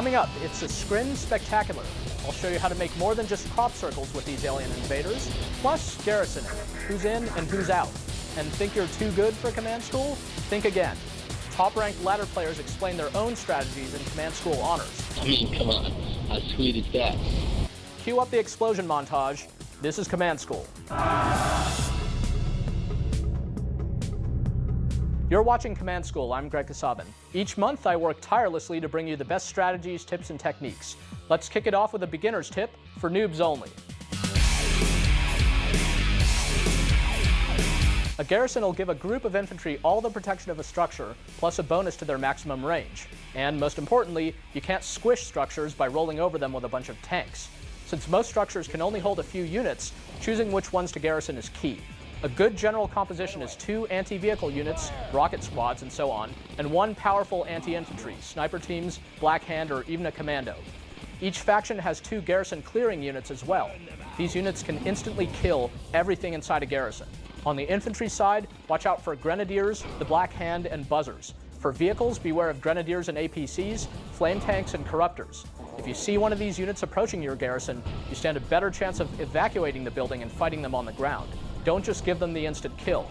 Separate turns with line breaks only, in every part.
Coming up, it's a Scrin Spectacular. I'll show you how to make more than just crop circles with these alien invaders, plus Garrison, who's in and who's out. And think you're too good for command school? Think again. Top-ranked ladder players explain their own strategies in command school honors.
I mean, come on, how sweet is that?
Cue up the explosion montage. This is command school. You're watching Command School. I'm Greg Kasabin. Each month, I work tirelessly to bring you the best strategies, tips, and techniques. Let's kick it off with a beginner's tip for noobs only. A garrison will give a group of infantry all the protection of a structure, plus a bonus to their maximum range. And most importantly, you can't squish structures by rolling over them with a bunch of tanks. Since most structures can only hold a few units, choosing which ones to garrison is key. A good general composition is 2 anti-vehicle units, rocket squads, and so on, and 1 powerful anti-infantry, sniper teams, Black Hand, or even a commando. Each faction has 2 garrison clearing units as well. These units can instantly kill everything inside a garrison. On the infantry side, watch out for grenadiers, the Black Hand, and buzzers. For vehicles, beware of grenadiers and APCs, flame tanks, and corruptors. If you see one of these units approaching your garrison, you stand a better chance of evacuating the building and fighting them on the ground. Don't just give them the instant kill.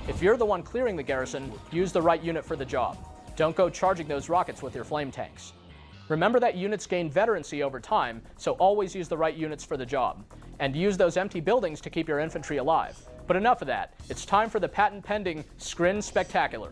If you're the one clearing the garrison, use the right unit for the job. Don't go charging those rockets with your flame tanks. Remember that units gain veterancy over time, so always use the right units for the job. And use those empty buildings to keep your infantry alive. But enough of that. It's time for the patent-pending Scrin Spectacular.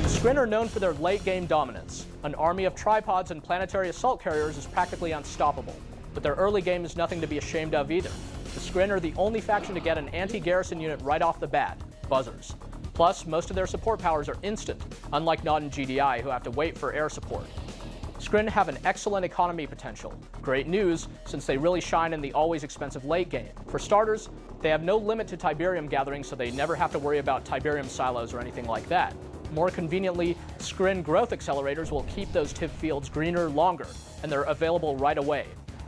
The Scrin are known for their late-game dominance. An army of tripods and planetary assault carriers is practically unstoppable. But their early game is nothing to be ashamed of either. The Scrin are the only faction to get an anti-garrison unit right off the bat, buzzers. Plus, most of their support powers are instant, unlike Nod and GDI, who have to wait for air support. Scrin have an excellent economy potential. Great news, since they really shine in the always expensive late game. For starters, they have no limit to Tiberium gathering, so they never have to worry about Tiberium silos or anything like that. More conveniently, Scrin growth accelerators will keep those TIB fields greener longer, and they're available right away.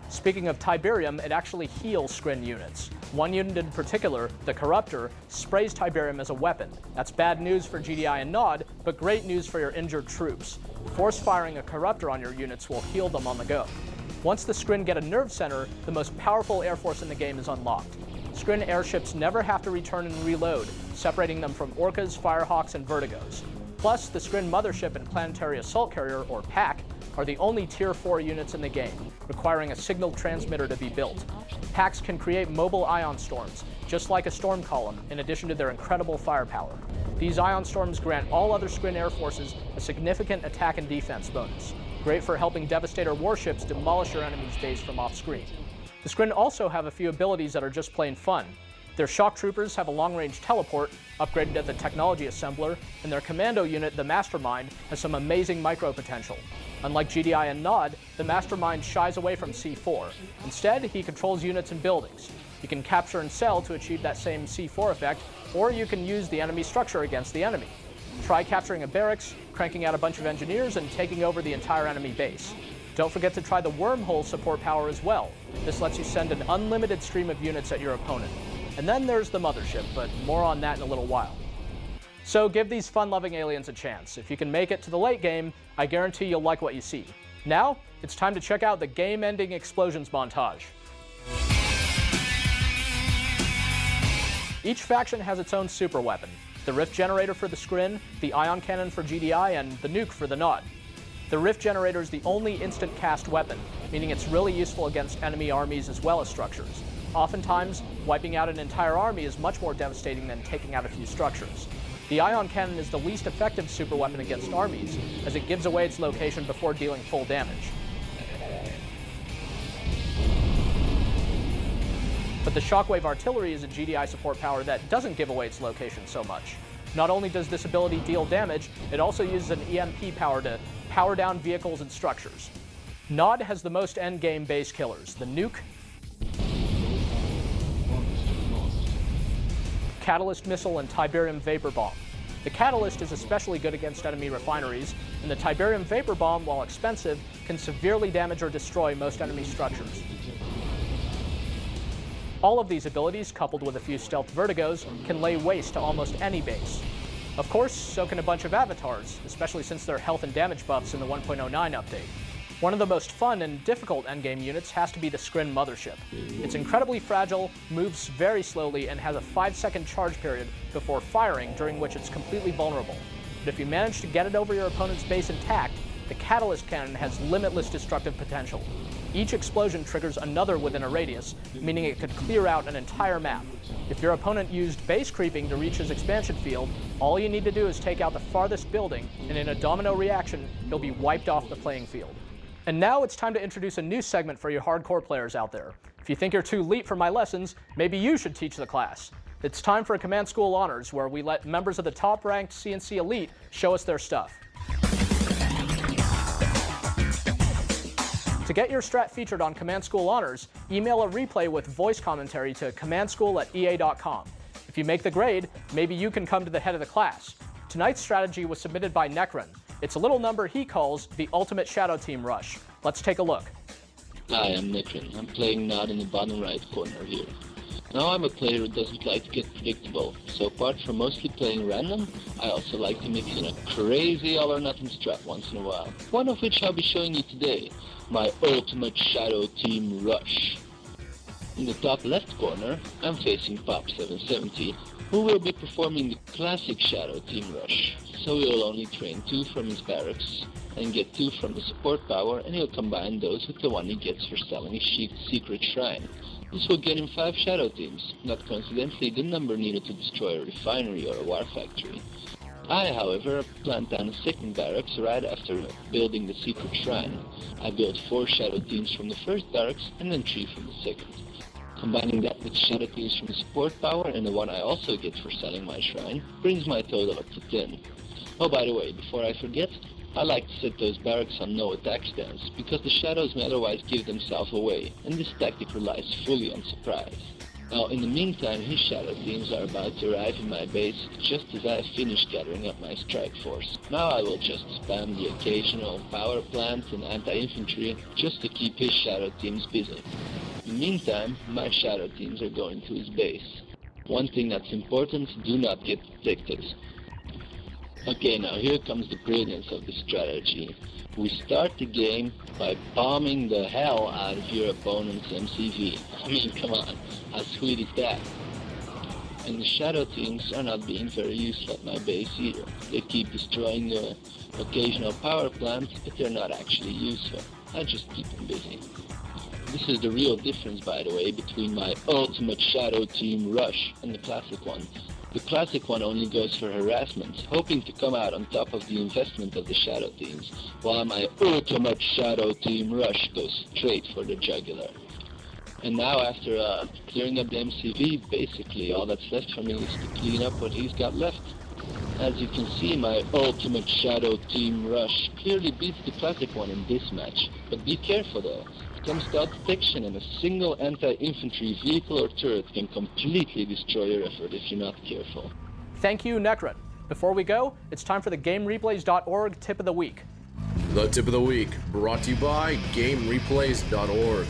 Speaking of Tiberium, it actually heals Scrin units. One unit in particular, the Corruptor, sprays Tiberium as a weapon. That's bad news for GDI and Nod, but great news for your injured troops. Force firing a Corruptor on your units will heal them on the go. Once the Scrin get a nerve center, the most powerful air force in the game is unlocked. Scrin airships never have to return and reload, separating them from Orcas, Firehawks, and Vertigos. Plus, the Scrin Mothership and Planetary Assault Carrier, or PAC, are the only Tier 4 units in the game, requiring a signal transmitter to be built. PACs can create mobile ion storms, just like a storm column, in addition to their incredible firepower. These ion storms grant all other Scrin air forces a significant attack and defense bonus, great for helping Devastator warships demolish your enemy's base from off-screen. The Scrin also have a few abilities that are just plain fun. Their shock troopers have a long-range teleport, upgraded at the technology assembler, and their commando unit, the Mastermind, has some amazing micro potential. Unlike GDI and Nod, the Mastermind shies away from C4. Instead, he controls units and buildings. You can capture and sell to achieve that same C4 effect, or you can use the enemy structure against the enemy. Try capturing a barracks, cranking out a bunch of engineers, and taking over the entire enemy base. Don't forget to try the wormhole support power as well. This lets you send an unlimited stream of units at your opponent. And then there's the Mothership, but more on that in a little while. So give these fun-loving aliens a chance. If you can make it to the late game, I guarantee you'll like what you see. Now, it's time to check out the game-ending explosions montage. Each faction has its own super weapon. The Rift Generator for the Scrin, the Ion Cannon for GDI, and the Nuke for the Nod. The Rift Generator is the only instant cast weapon, meaning it's really useful against enemy armies as well as structures. Oftentimes, wiping out an entire army is much more devastating than taking out a few structures. The Ion Cannon is the least effective superweapon against armies, as it gives away its location before dealing full damage. But the Shockwave Artillery is a GDI support power that doesn't give away its location so much. Not only does this ability deal damage, it also uses an EMP power to power down vehicles and structures. Nod has the most endgame base killers, the Nuke, Catalyst Missile, and Tiberium Vapor Bomb. The Catalyst is especially good against enemy refineries, and the Tiberium Vapor Bomb, while expensive, can severely damage or destroy most enemy structures. All of these abilities, coupled with a few stealth vertigos, can lay waste to almost any base. Of course, so can a bunch of avatars, especially since there are health and damage buffs in the 1.09 update. One of the most fun and difficult endgame units has to be the Skrin Mothership. It's incredibly fragile, moves very slowly, and has a 5-second charge period before firing, during which it's completely vulnerable. But if you manage to get it over your opponent's base intact, the Catalyst Cannon has limitless destructive potential. Each explosion triggers another within a radius, meaning it could clear out an entire map. If your opponent used base creeping to reach his expansion field, all you need to do is take out the farthest building, and in a domino reaction, he'll be wiped off the playing field. And now it's time to introduce a new segment for you hardcore players out there. If you think you're too elite for my lessons, maybe you should teach the class. It's time for Command School Honors, where we let members of the top-ranked C&C Elite show us their stuff. To get your strat featured on Command School Honors, email a replay with voice commentary to commandschool@ea.com. If you make the grade, maybe you can come to the head of the class. Tonight's strategy was submitted by Necron. It's a little number he calls the Ultimate Shadow Team Rush. Let's take a look.
Hi, I'm Necron. I'm playing Nod in the bottom right corner here. Now I'm a player who doesn't like to get predictable, so apart from mostly playing random, I also like to mix in a crazy all-or-nothing strat once in a while. One of which I'll be showing you today, my Ultimate Shadow Team Rush. In the top left corner, I'm facing Pop 770, who will be performing the classic Shadow Team Rush. So he'll only train 2 from his barracks, and get 2 from the support power, and he'll combine those with the 1 he gets for selling his secret shrine. This will get him 5 Shadow Teams, not coincidentally the number needed to destroy a refinery or a war factory. I, however, plant down a second barracks right after building the secret shrine. I built 4 Shadow Teams from the first barracks, and then 3 from the second. Combining that with Shadow Teams from the support power and the 1 I also get for selling my shrine, brings my total up to 10. Oh, by the way, before I forget, I like to set those barracks on no attack stance, because the shadows may otherwise give themselves away, and this tactic relies fully on surprise. Now, in the meantime, his shadow teams are about to arrive in my base, just as I finish gathering up my strike force. Now I will just spam the occasional power plant and anti-infantry, just to keep his shadow teams busy. In the meantime, my shadow teams are going to his base. One thing that's important, do not get detected. Okay, now here comes the brilliance of the strategy. We start the game by bombing the hell out of your opponent's MCV. I mean, come on, how sweet is that? And the shadow teams are not being very useful at my base either. They keep destroying the occasional power plant, but they're not actually useful. I just keep them busy. This is the real difference, by the way, between my Ultimate Shadow Team Rush and the classic one. The classic one only goes for harassment, hoping to come out on top of the investment of the Shadow Teams, while my Ultimate Shadow Team Rush goes straight for the jugular. And now after clearing up the MCV, basically all that's left for me is to clean up what he's got left. As you can see, my Ultimate Shadow Team Rush clearly beats the classic one in this match, but be careful though. Comes to detection, and a single anti-infantry vehicle or turret can completely destroy your effort if you're not careful.
Thank you, Necron. Before we go, it's time for the GameReplays.org Tip of the Week.
The Tip of the Week, brought to you by GameReplays.org.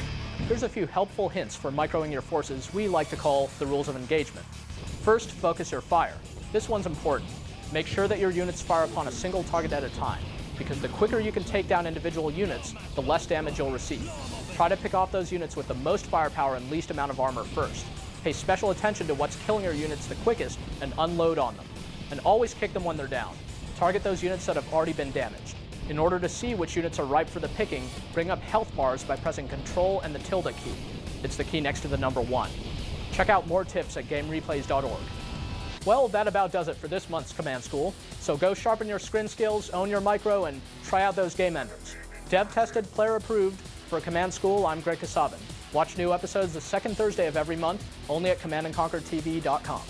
Here's a few helpful hints for microing your forces we like to call the rules of engagement. First, focus your fire. This one's important. Make sure that your units fire upon a single target at a time, because the quicker you can take down individual units, the less damage you'll receive. Try to pick off those units with the most firepower and least amount of armor first. Pay special attention to what's killing your units the quickest and unload on them. And always kick them when they're down. Target those units that have already been damaged. In order to see which units are ripe for the picking, bring up health bars by pressing Control and the tilde key. It's the key next to the number 1. Check out more tips at GameReplays.org. Well, that about does it for this month's Command School. So go sharpen your Skrin skills, own your micro, and try out those game enders. Dev-tested, player-approved. For Command School, I'm Greg Kasabin. Watch new episodes the second Thursday of every month, only at commandandconquertv.com.